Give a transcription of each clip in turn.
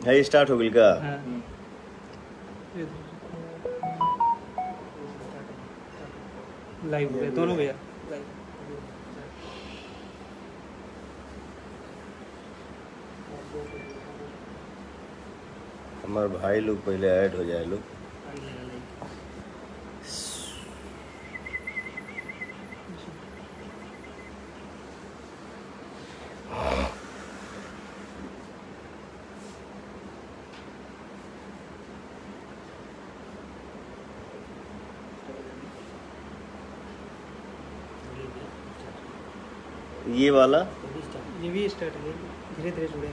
है स्टार्ट हो गई का? हाँ। लाइव हो गया दोनों भैया। हमारे भाई लोग पहले ऐड हो जाए लोग। ये वाला ये भी स्टार्ट है, धीरे धीरे जुड़े।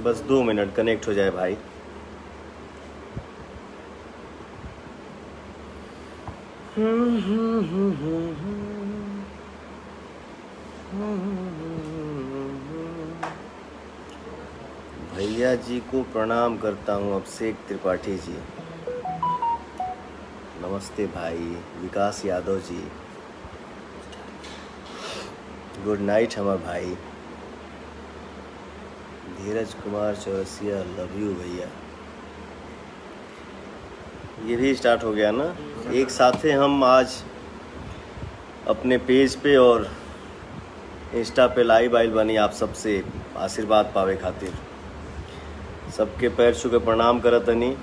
बस 2 मिनट कनेक्ट हो जाए भाई। भैया जी को प्रणाम करता हूँ अभिषेक त्रिपाठी जी। नमस्ते भाई विकास यादव जी। गुड नाइट हमारे भाई। धीरज कुमार चौरसिया लव यू भैया। ये भी स्टार्ट हो गया ना। एक साथ हम आज अपने पेज पे और इंस्टा पे लाइव आइल बनी आप सबसे आशीर्वाद पावे खातिर। सबके पैर छू के प्रणाम करत तनी।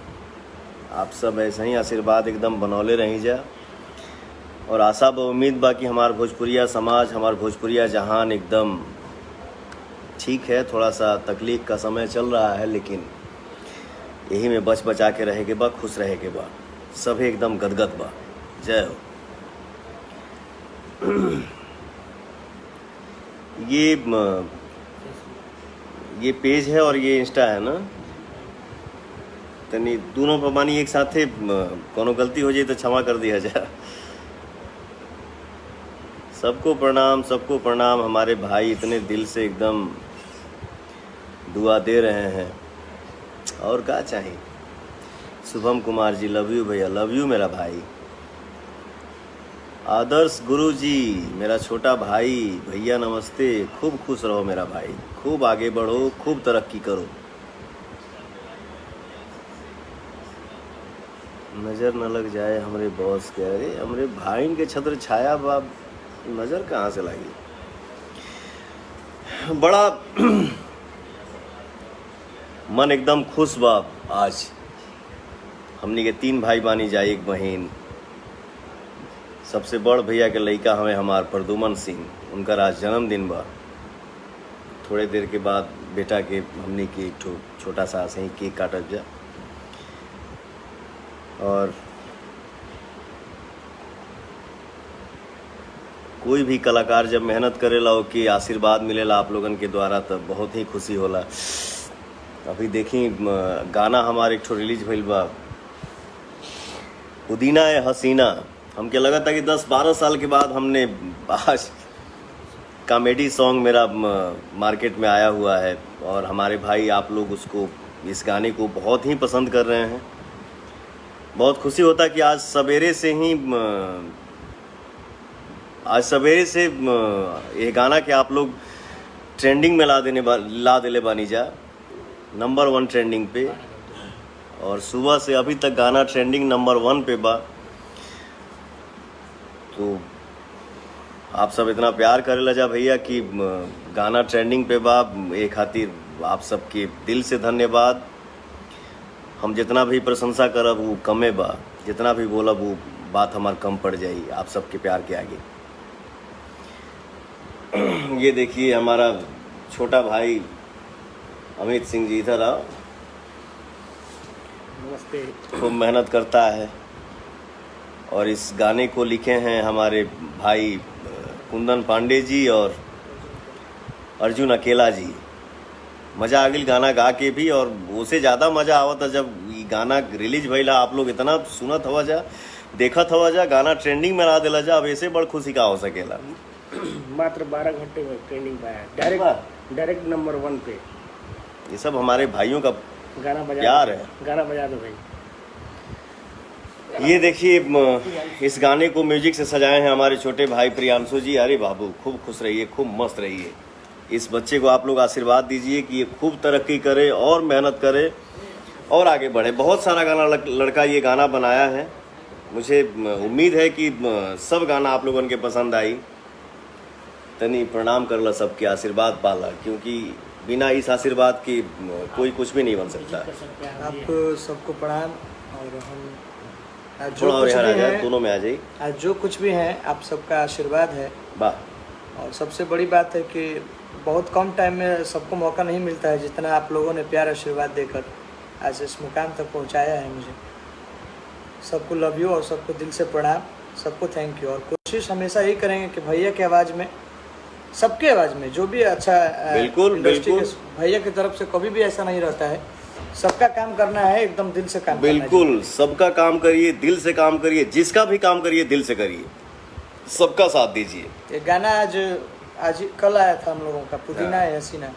आप सब ऐसे ही आशीर्वाद एकदम बनौले रही जा। और आशा व उम्मीद बा कि हमार भोजपुरिया समाज, हमार भोजपुरिया जहान एकदम ठीक है। थोड़ा सा तकलीफ का समय चल रहा है, लेकिन यही में बच बचा के रहे के बा, खुश रहे के बा। सभी एकदम गदगद बा। जय हो। ये पेज है और ये इंस्टा है ना। तनी दोनों पर मानी एक साथे कोनो गलती हो जाए तो क्षमा कर दिया जाए। सबको प्रणाम, सबको प्रणाम। हमारे भाई इतने दिल से एकदम दुआ दे रहे हैं, और क्या चाहिए। शुभम कुमार जी लव यू भैया, लव यू मेरा भाई। आदर्श गुरु जी मेरा छोटा भाई, भैया नमस्ते। खूब खुश रहो मेरा भाई, खूब आगे बढ़ो, खूब तरक्की करो। नज़र न लग जाए हमरे बॉस के। अरे हमरे भाई के छत्र छाया बाब, नज़र कहाँ से लगी। बड़ा मन एकदम खुश बा आज। हमनी के 3 भाई बानी जा, 1 बहन। सबसे बड़ भैया के लड़का हमें हमार प्रदुमन सिंह, उनका आज जन्मदिन बा। थोड़े देर के बाद बेटा के हमनी के एक छोटा सा सही केक काटब जा। और कोई भी कलाकार जब मेहनत करेला हो कि आशीर्वाद मिलेला आप लोगन के द्वारा, तब बहुत ही खुशी होला। अभी देखी गाना हमारे एक रिलीज भइल बा, पुदीना ए हसीना। हमके लगा था कि 10-12 साल के बाद हमने आज कॉमेडी सॉन्ग मेरा मार्केट में आया हुआ है। और हमारे भाई आप लोग उसको, इस गाने को बहुत ही पसंद कर रहे हैं। बहुत खुशी होता है कि आज सवेरे से ये गाना के आप लोग ट्रेंडिंग में ला देले बानी जा, नंबर 1 ट्रेंडिंग पे। और सुबह से अभी तक गाना ट्रेंडिंग नंबर 1 पे बा। तो आप सब इतना प्यार करेला जा भैया कि गाना ट्रेंडिंग पे बा। ये खातिर आप सबके दिल से धन्यवाद। हम जितना भी प्रशंसा करब वो कमे बा, जितना भी बोलब वो बात हमार कम पड़ जाई आप सबके प्यार के आगे। ये देखिए हमारा छोटा भाई अमित सिंह जी इधर आओ। नमस्ते। खूब मेहनत करता है। और इस गाने को लिखे हैं हमारे भाई कुंदन पांडे जी और अर्जुन अकेला जी। मज़ा आ गई गाना गा के भी, और उससे ज़्यादा मज़ा आवता जब ये गाना रिलीज भइला। आप लोग इतना सुनत हवा जा, देखत हवा जा, गाना ट्रेंडिंग में ला देला जा। अब ऐसे बड़ खुशी का हो सकेला। मात्र 12 घंटे में ट्रेंडिंग पाया, डायरेक्ट नंबर 1 पे। ये सब हमारे भाइयों का गाना बजा प्यार है। गाना बजा दो भाई। ये देखिए इस गाने को म्यूजिक से सजाए हैं हमारे छोटे भाई प्रियांशु जी। अरे बाबू खूब खुश रहिए, खूब मस्त रहिए। इस बच्चे को आप लोग आशीर्वाद दीजिए कि ये खूब तरक्की करे और मेहनत करे और आगे बढ़े। बहुत सारा गाना लड़का ये गाना बनाया है। मुझे उम्मीद है कि सब गाना आप लोगों के पसंद आई। तनी प्रणाम कर ला, सबके आशीर्वाद पाला, क्योंकि बिना इस आशीर्वाद की कोई कुछ भी नहीं बन सकता। आप सबको प्रणाम। और हम आज जो थोड़ा और कुछ यहाँ भी आ जाए, है, दोनों में आ जाइए। आज जो कुछ भी है आप सबका आशीर्वाद है। वाह। और सबसे बड़ी बात है कि बहुत कम टाइम में सबको मौका नहीं मिलता है, जितना आप लोगों ने प्यार आशीर्वाद देकर आज इस मुकाम तक पहुंचाया है मुझे। सबको लव यू और सबको दिल से प्रणाम, सबको थैंक यू। और कोशिश हमेशा यही करेंगे कि भैया की आवाज़ में, सबकी आवाज़ में जो भी अच्छा बिल्कुल इंडस्ट्री बिल्कुल के भैया की तरफ से कभी भी ऐसा नहीं रहता है। सबका काम करना है, एकदम दिल से काम करना है। बिल्कुल, सबका काम करिए, दिल से काम करिए, जिसका भी काम करिए दिल से करिए, सबका साथ दीजिए। ये गाना आज कल आया था हम लोगों का, पुदीना है हसीना,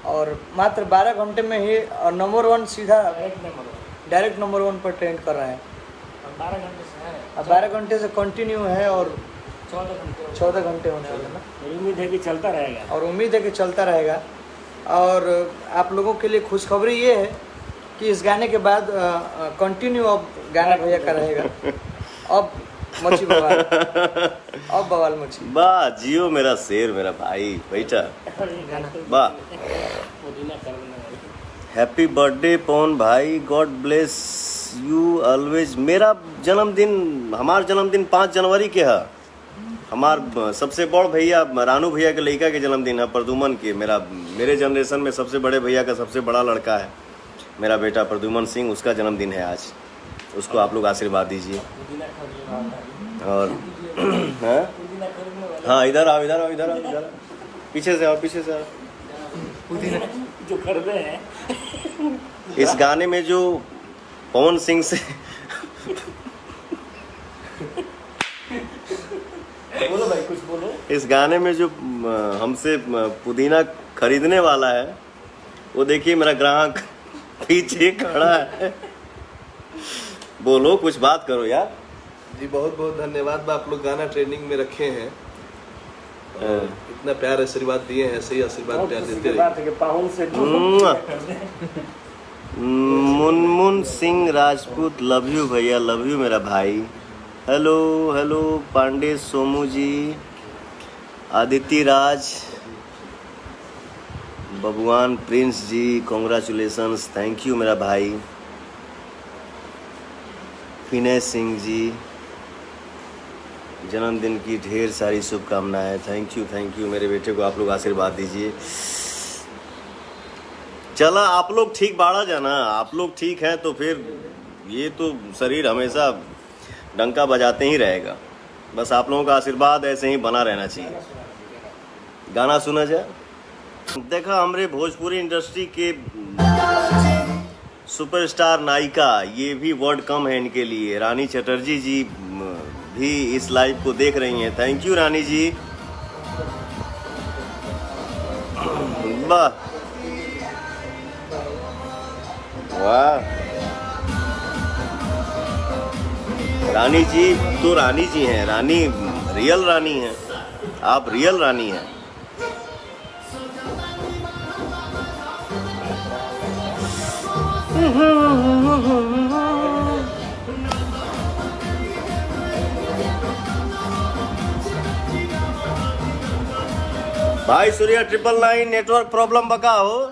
और मात्र 12 घंटे में ही नंबर 1 सीधा डायरेक्ट नंबर 1 पर ट्रेंड कर रहा है। 12 घंटे से है, अब 12 घंटे से कंटिन्यू है और 14 घंटे होने वाले ना। मेरी उम्मीद है कि चलता रहेगा। और उम्मीद है कि चलता रहेगा। और आप लोगों के लिए खुशखबरी ये है कि इस गाने के बाद कंटिन्यू अब गाना भैया का रहेगा। अब मची बवाल, अब बवाल मची। वाह, जियो मेरा शेर, मेरा भाई, बैठा। वाह, हैप्पी बर्थडे पवन भाई, गॉड ब्लेस यू ऑलवेज। मेरा जन्मदिन, हमार जन्मदिन 5 जनवरी के है। हमार सबसे बड़ भैया रानू भैया के लड़का के जन्मदिन है, प्रदुमन के। मेरे जनरेशन में सबसे बड़े भैया का सबसे बड़ा लड़का है मेरा बेटा प्रदुमन सिंह, उसका जन्मदिन है आज। उसको आप लोग आशीर्वाद दीजिए। और हाँ, इधर आओ, इधर आओ, इधर आओ, इधर आओ, पीछे से आओ, पीछे से आओ। जो खरीदे हैं इस गाने में जो पवन सिंह से बोलो भाई, कुछ बोलो। इस गाने में जो हमसे पुदीना खरीदने वाला है, वो देखिए मेरा ग्राहक पीछे खड़ा है। बोलो, कुछ बात करो यार। जी बहुत बहुत धन्यवाद। आप लोग गाना ट्रेनिंग में रखे हैं, इतना प्यार आशीर्वाद दिए हैं, ऐसे ही आशीर्वाद प्यार देते रहिए। बात है कि पाहुन से मुनमुन सिंह राजपूत, लव यू भैया, लव यू मेरा भाई। Hello hello Pandey Somu ji, Aditya Raj, Babuan Prince ji, congratulations, thank you मेरा भाई। विनय सिंह जी, जन्मदिन की ढेर सारी शुभकामनाएं। थैंक यू मेरे बेटे को आप लोग आशीर्वाद दीजिए। चला, आप लोग ठीक बाढ़ा जाना, आप लोग ठीक हैं तो फिर ये तो शरीर हमेशा डंका बजाते ही रहेगा। बस आप लोगों का आशीर्वाद ऐसे ही बना रहना चाहिए। गाना सुना जाए। देखा, हमारे भोजपुरी इंडस्ट्री के सुपरस्टार नायिका, ये भी वर्ड कम है इनके लिए, रानी चटर्जी जी भी इस लाइव को देख रही हैं। थैंक यू रानी जी। वाह वाह, रानी जी तो रानी जी हैं, रानी रियल रानी हैं, आप रियल रानी हैं। भाई सूर्या 999 नेटवर्क प्रॉब्लम बका हो,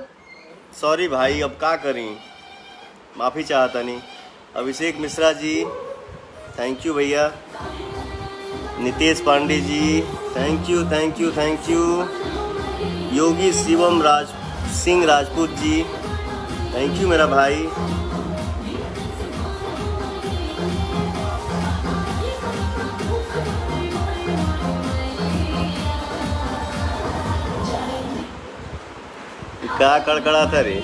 सॉरी भाई, अब का करी, माफ़ी चाहता नहीं। अभिषेक मिश्रा जी, थैंक यू भैया। Nitesh Pandey ji, thank you. Yogi Shivam Singh Rajput ji, thank you मेरा भाई। क्या कड़कड़ा था रे।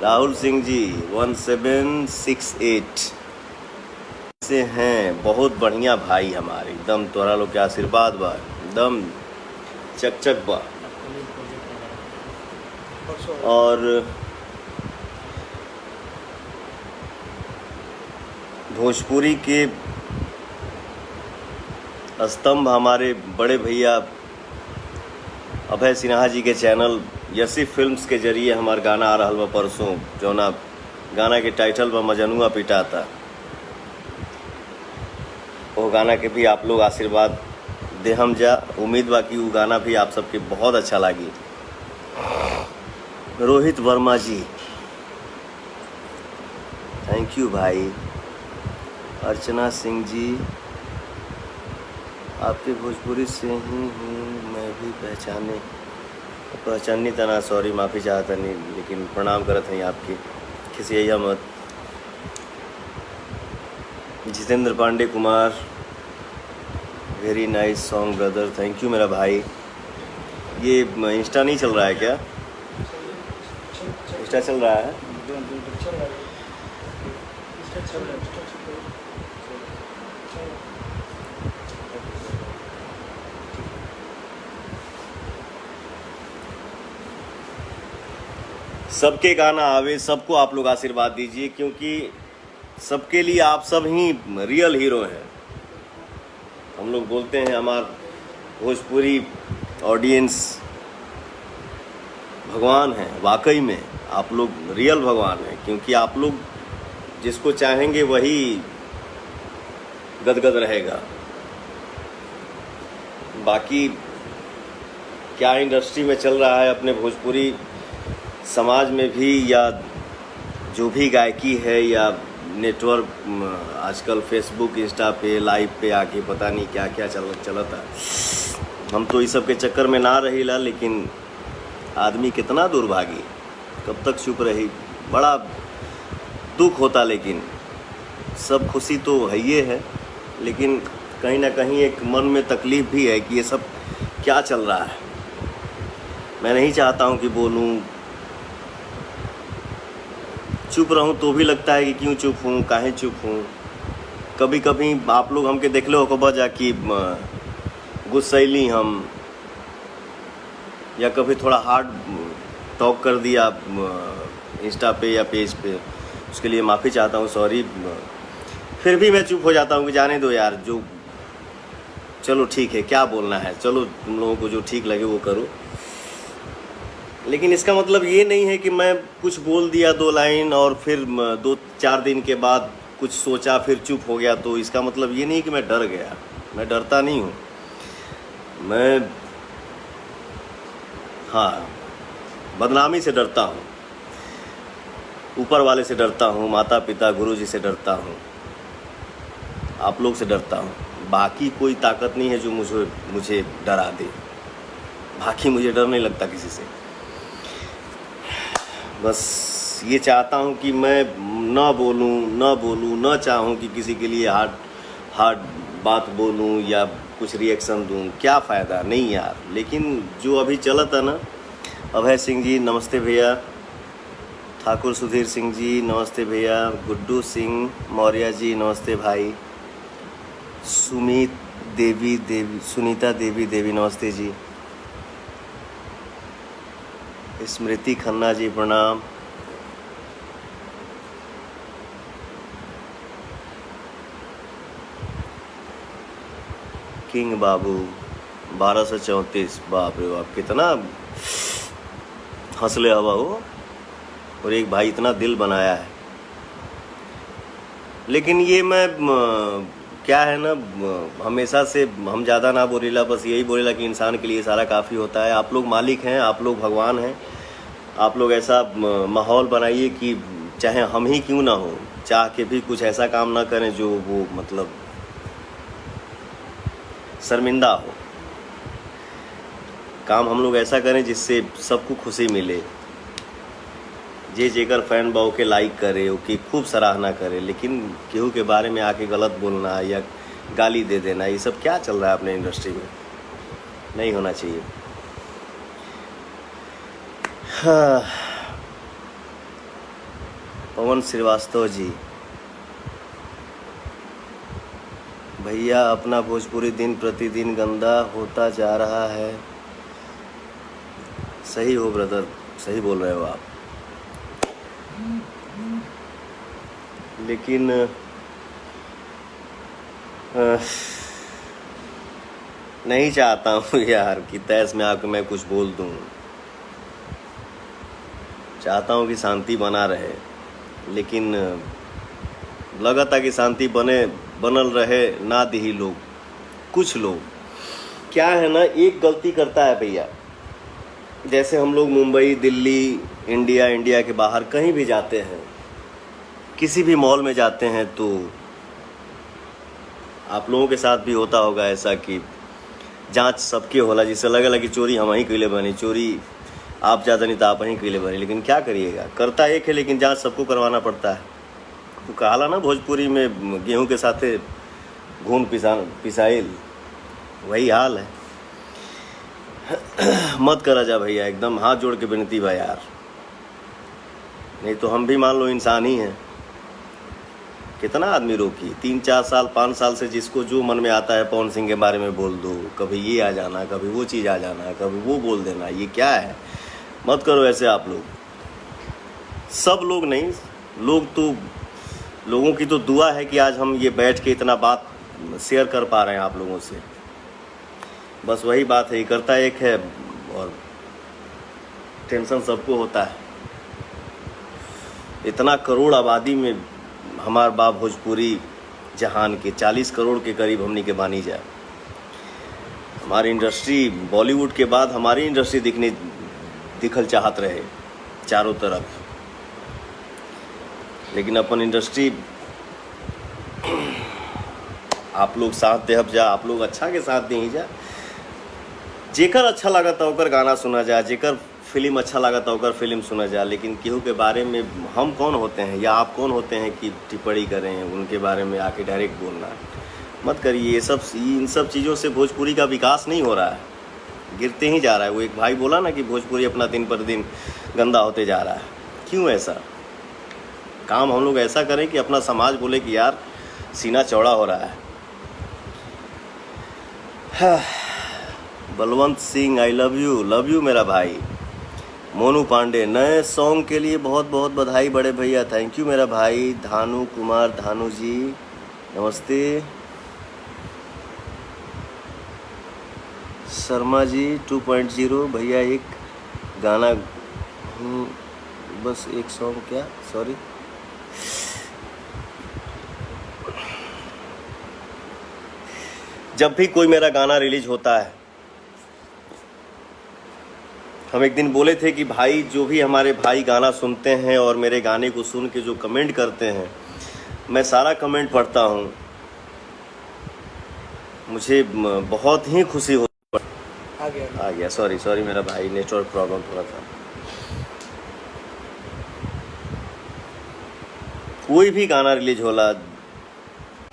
राहुल सिंह जी 1768 से हैं, बहुत बढ़िया भाई हमारे, एकदम तोरा लोग के आशीर्वाद बा, एकदम चक बा। और भोजपुरी के स्तंभ हमारे बड़े भैया अभय सिन्हा जी के चैनल यसी फिल्म्स के जरिए हमार गाना आ रहा बा परसों, जौना गाना के टाइटल बा मजनुआ पिटाता। वो गाना के भी आप लोग आशीर्वाद दे हम जा। उम्मीद बा कि वो गाना भी आप सबके बहुत अच्छा लगी। रोहित वर्मा जी थैंक यू भाई। अर्चना सिंह जी आपके भोजपुरी से ही हूँ मैं भी पहचाननी तना, सॉरी माफ़ी चाहता नहीं, लेकिन प्रणाम करत हैं आपकी, खिसिया मत। Jitendra Pandey Kumar very nice song brother, thank you मेरा भाई। ये इंस्टा नहीं चल रहा है क्या? इंस्टा चल रहा है? सबके गाना आवे, सबको आप लोग आशीर्वाद दीजिए, क्योंकि सबके लिए आप सब ही रियल हीरो हैं। हम लोग बोलते हैं हमार भोजपुरी ऑडियंस भगवान है, वाकई में आप लोग रियल भगवान हैं, क्योंकि आप लोग जिसको चाहेंगे वही गदगद रहेगा। बाकी क्या इंडस्ट्री में चल रहा है अपने भोजपुरी समाज में भी, या जो भी गायकी है, या नेटवर्क आजकल फेसबुक इंस्टा पे लाइव पे आके पता नहीं क्या क्या चलता है। हम तो इस सब के चक्कर में ना रहीला, लेकिन आदमी कितना दुर्भागी, कब तक चुप रही। बड़ा दुख होता, लेकिन सब खुशी तो है ये है, लेकिन कहीं ना कहीं एक मन में तकलीफ़ भी है कि ये सब क्या चल रहा है। मैं नहीं चाहता हूँ कि बोलूँ, चुप रहूं तो भी लगता है कि क्यों चुप हूँ, काहे चुप हूँ। कभी कभी आप लोग हमके देख लो को बजा कि गुस्सैली हम, या कभी थोड़ा हार्ड टॉक कर दिया इंस्टा पे या पेज पे, उसके लिए माफ़ी चाहता हूँ, सॉरी। फिर भी मैं चुप हो जाता हूँ कि जाने दो यार, जो चलो ठीक है, क्या बोलना है, चलो तुम लोगों को जो ठीक लगे वो करो। लेकिन इसका मतलब ये नहीं है कि मैं कुछ बोल दिया 2 लाइन और फिर 2-4 दिन के बाद कुछ सोचा फिर चुप हो गया, तो इसका मतलब ये नहीं कि मैं डर गया। मैं डरता नहीं हूँ। मैं हाँ बदनामी से डरता हूँ, ऊपर वाले से डरता हूँ, माता पिता गुरु जी से डरता हूँ, आप लोग से डरता हूँ। बाकी कोई ताकत नहीं है जो मुझे डरा दे। बाकी मुझे डर नहीं लगता किसी से। बस ये चाहता हूँ कि मैं ना बोलूँ, ना चाहूँ कि किसी के लिए हार्ड बात बोलूँ या कुछ रिएक्शन दूँ, क्या फ़ायदा, नहीं यार। लेकिन जो अभी चला था ना, अभय सिंह जी नमस्ते भैया, ठाकुर सुधीर सिंह जी नमस्ते भैया, गुड्डू सिंह मौर्य जी नमस्ते भाई, सुनीता देवी नमस्ते जी, स्मृति खन्ना जी प्रणाम, किंग बाबू 1234, बाप रे बाप कितना हंसले हवा हो। और एक भाई इतना दिल बनाया है। लेकिन ये मैं क्या है ना, हमेशा से हम ज़्यादा ना बोलेला, बस यही बोलेला कि इंसान के लिए सारा काफ़ी होता है। आप लोग मालिक हैं, आप लोग भगवान हैं। आप लोग ऐसा माहौल बनाइए कि चाहे हम ही क्यों ना हो, चाह के भी कुछ ऐसा काम ना करें जो वो मतलब शर्मिंदा हो। काम हम लोग ऐसा करें जिससे सबको खुशी मिले। जेकर फैन बाओ के लाइक करे, ओके खूब सराहना करे, लेकिन केहू के बारे में आके गलत बोलना या गाली दे देना, ये सब क्या चल रहा है अपने इंडस्ट्री में, नहीं होना चाहिए। हाँ। पवन श्रीवास्तव जी भैया, अपना भोजपुरी दिन प्रतिदिन गंदा होता जा रहा है। सही हो ब्रदर, सही बोल रहे हो आप। लेकिन नहीं चाहता हूँ यार कि तहस में आकर मैं कुछ बोल दूँ। चाहता हूँ कि शांति बना रहे, लेकिन लगा था कि शांति बनल रहे ना दी लोग। कुछ लोग क्या है ना, एक गलती करता है भैया। जैसे हम लोग मुंबई, दिल्ली, इंडिया के बाहर कहीं भी जाते हैं, किसी भी मॉल में जाते हैं, तो आप लोगों के साथ भी होता होगा ऐसा कि जांच सबके होला, जिससे लगे कि चोरी हम ही कैले बनी, चोरी आप ज़्यादा नहीं तो आप ही कैले बनी। लेकिन क्या करिएगा, करता एक है लेकिन जांच सबको करवाना पड़ता है। तो कहाला ना भोजपुरी में, गेहूं के साथे घून पिसाइल, वही हाल है। मत करा जा भैया, एकदम हाथ जोड़ के विनती भाई यार, नहीं तो हम भी मान लो इंसान ही हैं। कितना आदमी रोकी, 3-4 साल 5 साल से जिसको जो मन में आता है पवन सिंह के बारे में बोल दो, कभी ये आ जाना, कभी वो चीज़ आ जाना, कभी वो बोल देना। ये क्या है, मत करो ऐसे आप लोग। सब लोग नहीं, लोगों की तो दुआ है कि आज हम ये बैठ के इतना बात शेयर कर पा रहे हैं आप लोगों से। बस वही बात है, ये करता एक है और टेंशन सबको होता है। इतना करोड़ आबादी में हमार बाप भोजपुरी जहान के 40 करोड़ के करीब हमनी के बानी जाए। हमारी इंडस्ट्री बॉलीवुड के बाद हमारी इंडस्ट्री दिखल चाहत रहे चारों तरफ, लेकिन अपन इंडस्ट्री आप लोग साथ दे जा, आप लोग अच्छा के साथ दे जा। जेकर अच्छा लगा था ओकर गाना सुना जा, जेकर फिल्म अच्छा लगा था ओकर फिल्म सुना जा। लेकिन केहू के बारे में हम कौन होते हैं या आप कौन होते हैं कि टिप्पणी करें, उनके बारे में आके डायरेक्ट बोलना। मत करिए इन सब चीज़ों से भोजपुरी का विकास नहीं हो रहा है, गिरते ही जा रहा है। वो एक भाई बोला ना कि भोजपुरी अपना दिन पर दिन गंदा होते जा रहा है। क्यों ऐसा काम हम लोग ऐसा करें कि अपना समाज बोले कि यार सीना चौड़ा हो रहा है। Balwant Singh, I love you मेरा भाई। मोनू पांडे, नए सॉन्ग के लिए बहुत बहुत बधाई बड़े भैया, थैंक यू मेरा भाई। धानु कुमार, धानु जी नमस्ते। शर्मा जी 2.0 भैया, एक गाना बस एक सॉन्ग, क्या सॉरी जब भी कोई मेरा गाना रिलीज होता है, हम एक दिन बोले थे कि भाई जो भी हमारे भाई गाना सुनते हैं और मेरे गाने को सुन के जो कमेंट करते हैं, मैं सारा कमेंट पढ़ता हूँ, मुझे बहुत ही खुशी होती। आ गया सॉरी मेरा भाई, नेटवर्क प्रॉब्लम थोड़ा था। कोई भी गाना रिलीज होला,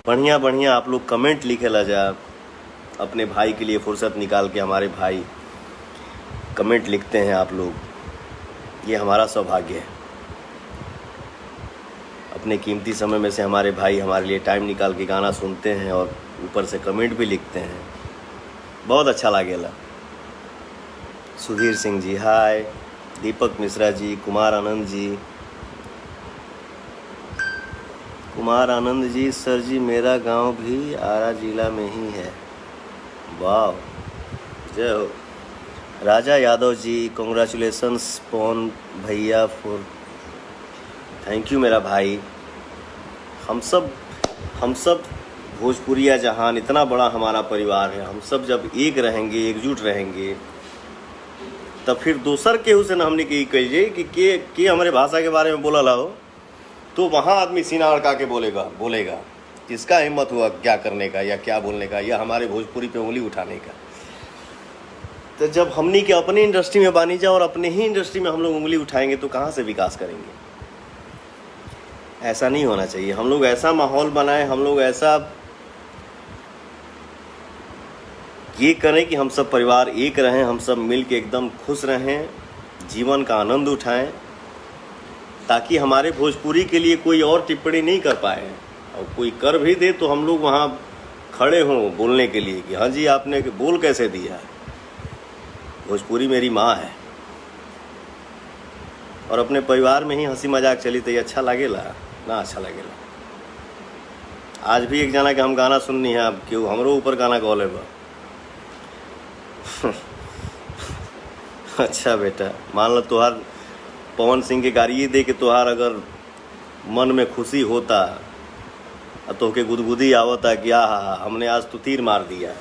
बढ़िया आप लोग कमेंट लिखे ला जा। अपने भाई के लिए फुर्सत निकाल के हमारे भाई कमेंट लिखते हैं आप लोग, ये हमारा सौभाग्य है। अपने कीमती समय में से हमारे भाई हमारे लिए टाइम निकाल के गाना सुनते हैं और ऊपर से कमेंट भी लिखते हैं, बहुत अच्छा लागेला। सुधीर सिंह जी हाय, दीपक मिश्रा जी, कुमार आनंद जी, सर जी मेरा गांव भी आरा जिला में ही है, वाह जय हो। राजा यादव जी, कॉन्ग्रेचुलेसन्स पवन भैया फॉर, थैंक यू मेरा भाई। हम सब भोजपुरिया जहान, इतना बड़ा हमारा परिवार है। हम सब जब एक रहेंगे, एकजुट रहेंगे, तब फिर दोसर केहू से न हमने की कहिए कि के हमारे भाषा के बारे में बोला हो, तो वहाँ आदमी सीना अड़का के बोलेगा जिसका हिम्मत हुआ क्या करने का या क्या बोलने का या हमारे भोजपुरी पे उंगली उठाने का। तो जब हमनी के अपनी इंडस्ट्री में बानी जा और अपने ही इंडस्ट्री में हम लोग उंगली उठाएंगे तो कहाँ से विकास करेंगे। ऐसा नहीं होना चाहिए। हम लोग ऐसा माहौल बनाएं, हम लोग ऐसा ये करें कि हम सब परिवार एक रहें, हम सब मिल के एकदम खुश रहें, जीवन का आनंद उठाएं, ताकि हमारे भोजपुरी के लिए कोई और टिप्पणी नहीं कर पाए, और कोई कर भी दे तो हम लोग वहाँ खड़े हों बोलने के लिए कि हाँ जी आपने बोल कैसे दिया। भोजपुरी मेरी माँ है और अपने परिवार में ही हंसी मजाक चली तो ये अच्छा लगेला ना, अच्छा लगेला। आज भी एक जना के हम गाना सुननी है, अब क्यों हमरो ऊपर गाना गौले बा, अच्छा बेटा, मान लो तुहार पवन सिंह के गाड़ी दे के तुहार अगर मन में खुशी होता तो के गुदगुदी आवता कि हाँ हमने आज तो तीर मार दिया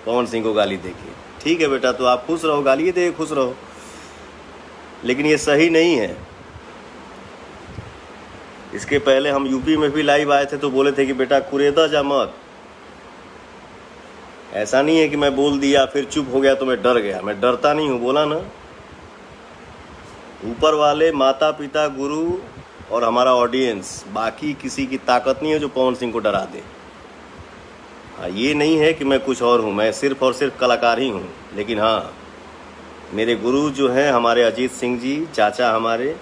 पवन सिंह को गाली दे के। ठीक है बेटा, तो आप खुश रहो, गाली दे खुश रहो, लेकिन ये सही नहीं है। इसके पहले हम यूपी में भी लाइव आए थे तो बोले थे कि बेटा कुरेदा जा मत। ऐसा नहीं है कि मैं बोल दिया फिर चुप हो गया तो मैं डर गया। मैं डरता नहीं हूँ, बोला ना। ऊपर वाले, माता पिता, गुरु और हमारा ऑडियंस, बाकी किसी की ताकत नहीं है जो पवन सिंह को डरा दे। हाँ, ये नहीं है कि मैं कुछ और हूँ, मैं सिर्फ और सिर्फ कलाकार ही हूँ। लेकिन हाँ, मेरे गुरु जो हैं हमारे अजीत सिंह जी चाचा हमारे,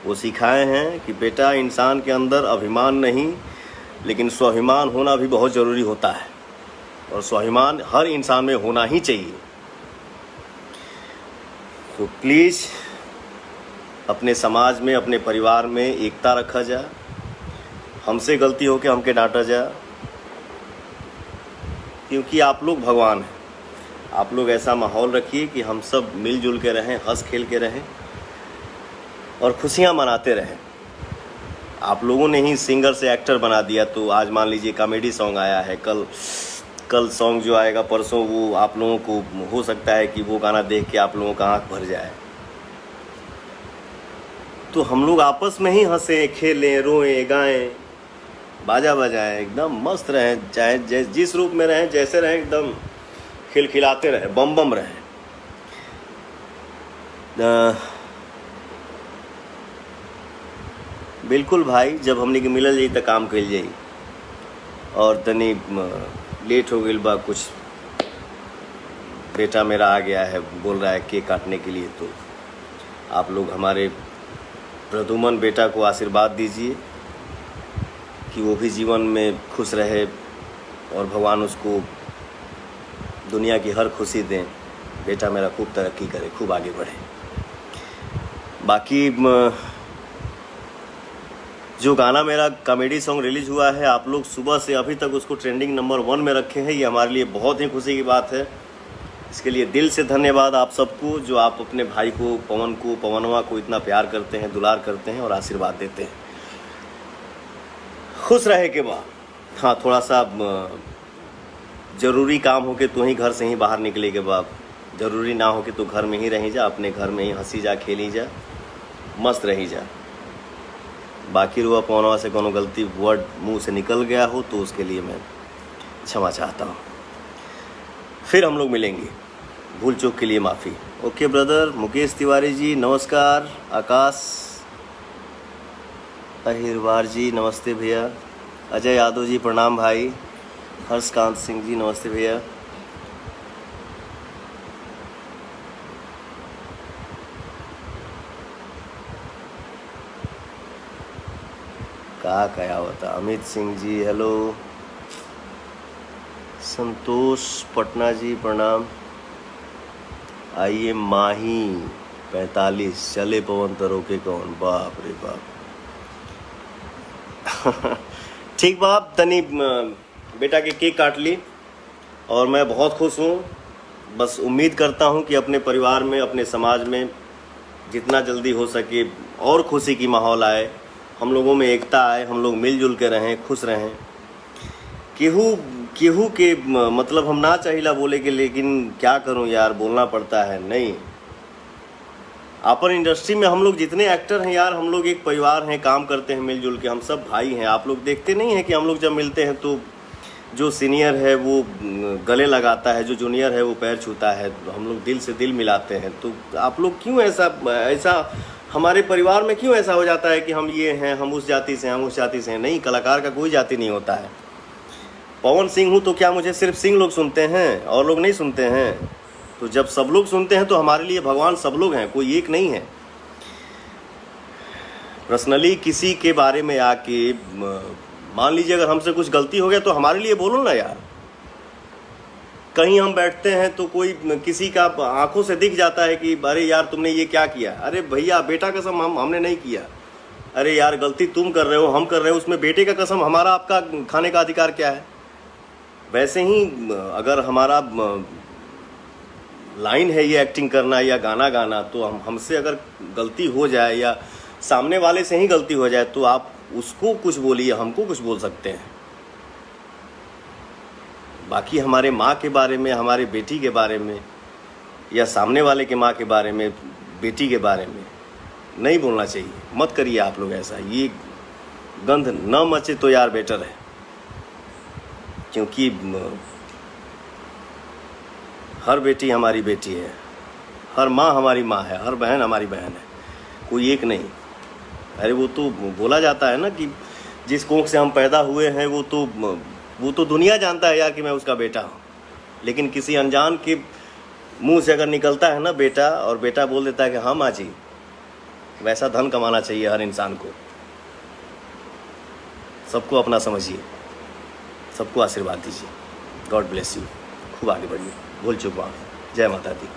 वो सिखाए हैं कि बेटा इंसान के अंदर अभिमान नहीं लेकिन स्वाभिमान होना भी बहुत ज़रूरी होता है, और स्वाभिमान हर इंसान में होना ही चाहिए। तो प्लीज़ अपने समाज में, अपने परिवार में एकता रखा जा। हमसे गलती हो के हमके डांटा जा, क्योंकि आप लोग भगवान हैं। आप लोग ऐसा माहौल रखिए कि हम सब मिलजुल के रहें, हंस खेल के रहें और खुशियाँ मनाते रहें। आप लोगों ने ही सिंगर से एक्टर बना दिया, तो आज मान लीजिए कॉमेडी सॉन्ग आया है, कल सॉन्ग जो आएगा परसों, वो आप लोगों को हो सकता है कि वो गाना देख के आप लोगों का आँख भर जाए। तो हम लोग आपस में ही हंसें, खेलें, रोएं, गाएं, बाजा बजाएं, एकदम मस्त रहें, चाहे जिस रूप में रहें, जैसे रहें, एकदम खिलखिलाते रहें, बम बम रहें। बिल्कुल भाई, जब हमने के मिलल जाई तो काम कल जाई, और तनी लेट हो गई बा, कुछ बेटा मेरा आ गया है, बोल रहा है केक काटने के लिए। तो आप लोग हमारे प्रदुमन बेटा को आशीर्वाद दीजिए कि वो भी जीवन में खुश रहे और भगवान उसको दुनिया की हर खुशी दें। बेटा मेरा खूब तरक्की करे, खूब आगे बढ़े। बाकी जो गाना मेरा कॉमेडी सॉन्ग रिलीज़ हुआ है, आप लोग सुबह से अभी तक उसको ट्रेंडिंग नंबर 1 में रखे हैं, ये हमारे लिए बहुत ही खुशी की बात है। इसके लिए दिल से धन्यवाद आप सबको, जो आप अपने भाई को, पवनवा को इतना प्यार करते हैं, दुलार करते हैं और आशीर्वाद देते हैं। खुश रहे के बाद हाँ, थोड़ा सा ज़रूरी काम हो के तो ही घर से ही बाहर निकले के बाद, ज़रूरी ना हो कि तो घर में ही रही जा, अपने घर में ही हंसी जा, खेली जा, मस्त रही जा। बाकी रुआ पवनवा से कोनो गलती वर्ड मुंह से निकल गया हो तो उसके लिए मैं क्षमा चाहता हूँ। फिर हम लोग मिलेंगे, भूल चूक के लिए माफ़ी। Okay brother. मुकेश तिवारी जी नमस्कार। आकाश अहिरवार जी नमस्ते भैया। अजय यादव जी प्रणाम भाई। हर्षकांत सिंह जी नमस्ते भैया। क्या होता। अमित सिंह जी हेलो। संतोष पटना जी प्रणाम। आइए माही 45 चले पवन तरो के कौन, बाप रे बाप। ठीक बाप, तनी बेटा के केक काट ली और मैं बहुत खुश हूँ। बस उम्मीद करता हूँ कि अपने परिवार में, अपने समाज में जितना जल्दी हो सके और खुशी की माहौल आए, हम लोगों में एकता आए, हम लोग मिलजुल के रहें, खुश रहें। केहू के मतलब हम ना चाहिला बोले के, लेकिन क्या करूं यार, बोलना पड़ता है। नहीं, अपन इंडस्ट्री में हम लोग जितने एक्टर हैं यार, हम लोग एक परिवार हैं, काम करते हैं मिलजुल के, हम सब भाई हैं। आप लोग देखते नहीं हैं कि हम लोग जब मिलते हैं तो जो सीनियर है वो गले लगाता है, जो जूनियर है वो पैर छूता है, हम लोग दिल से दिल मिलाते हैं। तो आप लोग क्यों ऐसा हमारे परिवार में क्यों ऐसा हो जाता है कि हम ये हैं, हम उस जाति से हैं, हम उस जाति से हैं? नहीं, कलाकार का कोई जाति नहीं होता है। पवन सिंह हूँ तो क्या मुझे सिर्फ सिंह लोग सुनते हैं और लोग नहीं सुनते हैं? तो जब सब लोग सुनते हैं तो हमारे लिए भगवान सब लोग हैं, कोई एक नहीं है। पर्सनली किसी के बारे में आके मान लीजिए अगर हमसे कुछ गलती हो गया तो हमारे लिए बोलो ना यार। कहीं हम बैठते हैं तो कोई किसी का आंखों से दिख जाता है कि अरे यार तुमने ये क्या किया। अरे भैया बेटा कसम हमने नहीं किया। अरे यार गलती तुम कर रहे हो, हम कर रहे हो, उसमें बेटे का कसम, हमारा आपका खाने का अधिकार क्या है? वैसे ही अगर हमारा लाइन है ये एक्टिंग करना या गाना गाना, तो हमसे अगर गलती हो जाए या सामने वाले से ही गलती हो जाए तो आप उसको कुछ बोलिए, हमको कुछ बोल सकते हैं। बाकी हमारे माँ के बारे में, हमारे बेटी के बारे में या सामने वाले के माँ के बारे में, बेटी के बारे में नहीं बोलना चाहिए। मत करिए आप लोग ऐसा, ये गंध न मचे तो यार बेटर है। क्योंकि हर बेटी हमारी बेटी है, हर माँ हमारी माँ है, हर बहन हमारी बहन है, कोई एक नहीं। अरे वो तो बोला जाता है ना कि जिस कोख से हम पैदा हुए हैं वो तो दुनिया जानता है यार कि मैं उसका बेटा हूँ। लेकिन किसी अनजान के मुंह से अगर निकलता है ना बेटा, और बेटा बोल देता है कि हाँ माँ जी, वैसा धन कमाना चाहिए हर इंसान को। सबको अपना समझिए, सबको आशीर्वाद दीजिए। God bless you. खूब आगे बढ़िए, भूल चुका हूँ। जय माता दी।